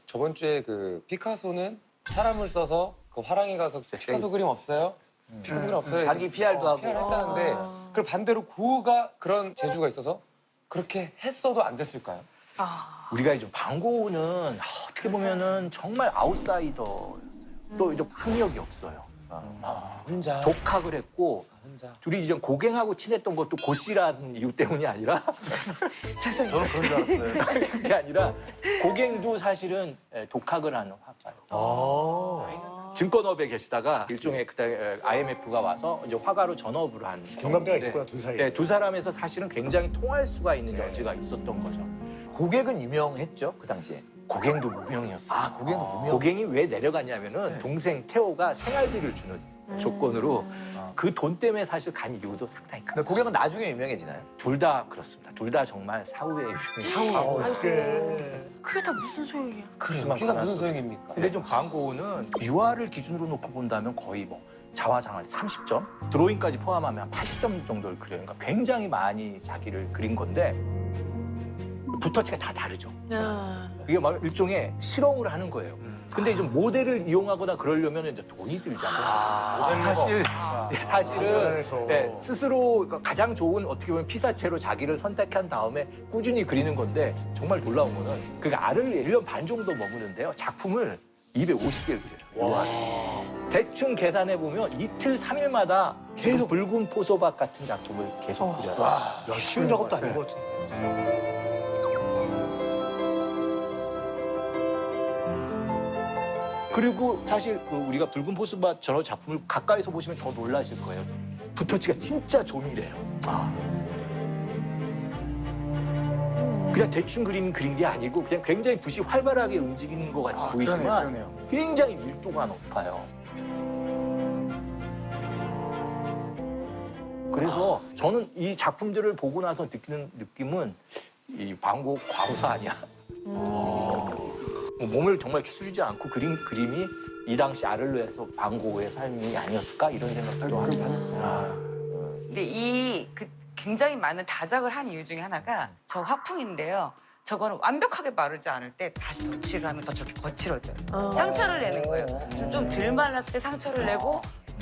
저번 주에 그 피카소는 사람을 써서 그 화랑에 가서 피카소 그림 없어요? 피카소 그림 없어요? 자기 PR도 하고. PR 했다는데 그럼 반대로 고흐가 그런 재주가 있어서 그렇게 했어도 안 됐을까요? 우리가 이제 방고는 어떻게 보면은 정말 아웃사이더였어요. 또 이제 학력이 없어요. 혼자. 독학을 했고 혼자. 둘이 이제 고갱하고 친했던 것도 고씨라는 이유 때문이 아니라 저는 그런 줄 알았어요. 그게 아니라 고갱도 사실은 독학을 하는 화가예요. 증권업에 계시다가 일종의 그때 IMF가 와서 이제 화가로 전업을 한 공감대가 경우인데 있었구나, 둘 사이에. 네, 두 사람에서 사실은 굉장히 통할 수가 있는 여지가 있었던 거죠. 고객은 유명했죠, 그 당시에. 고갱도 무명이었어요. 아, 고객은 무명. 고갱이 왜 내려갔냐면은 동생 태호가 생활비를 주는 조건으로 그 돈 때문에 사실 간 이유도 상당히 근데 큰. 고객은 나중에 유명해지나요? 둘 다 그렇습니다. 둘 다 정말 사후에 유명해요. 어떻게. 그게 다 무슨 소용이야? 그게 무슨 소용입니까? 근데 좀 방고는 유화를 기준으로 놓고 본다면 거의 뭐 자화상을 30점, 드로잉까지 포함하면 한 80점 정도를 그려요. 그러니까 굉장히 많이 자기를 그린 건데 붓터치가 다 다르죠. 이게 막 일종의 실험을 하는 거예요. 근데 좀 모델을 이용하거나 그러려면 이제 돈이 들잖아요. 사실은 모델에서. 네, 스스로 가장 좋은 어떻게 보면 피사체로 자기를 선택한 다음에 꾸준히 그리는 건데 정말 놀라운 거는 그 알을 1년 반 정도 머무는데요. 작품을 250개를 그려요. 와. 대충 계산해 보면 이틀, 3일마다 계속 붉은 포소박 같은 작품을 계속 그려요. 야, 쉬운 작업도 아닌 것 같은데. 그리고 사실 우리가 붉은 포스밭 저런 작품을 가까이서 보시면 더 놀라실 거예요. 붓터치가 진짜 조밀해요. 그냥 대충 그린 게 아니고 그냥 굉장히 붓이 활발하게 움직이는 것 같이 보이지만 그러네요. 굉장히 밀도가 높아요. 그래서 저는 이 작품들을 보고 나서 느끼는 느낌은 이 방고 과로사 아니야. 몸을 정말 추스리지 않고 그린 그림이 이 당시 아를레에서 방고의 삶이 아니었을까 이런 생각도 합니다. 근데 이 굉장히 많은 다작을 한 이유 중에 하나가 저 화풍인데요. 저거는 완벽하게 마르지 않을 때 다시 덧칠을 하면 더 저렇게 거칠어져요. 상처를 내는 거예요. 좀 덜 말랐을 때 상처를 내고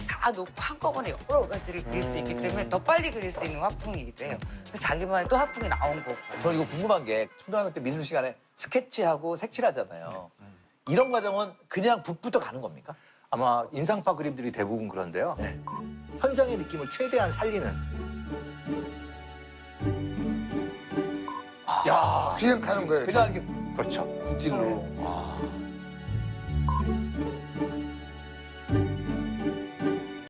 다 놓고 한꺼번에 여러 가지를 그릴 수 있기 때문에 더 빨리 그릴 수 있는 화풍이기도 해요. 그래서 자기만의 또 화풍이 나온 거고. 저 이거 궁금한 게 초등학교 때 미술 시간에 스케치하고 색칠하잖아요. 이런 과정은 그냥 붓부터 가는 겁니까? 아마 인상파 그림들이 대부분 그런데요. 현장의 느낌을 최대한 살리는. 야, 그냥 가는 거예요. 이렇게. 그냥 이렇게 그렇죠. 붓질로.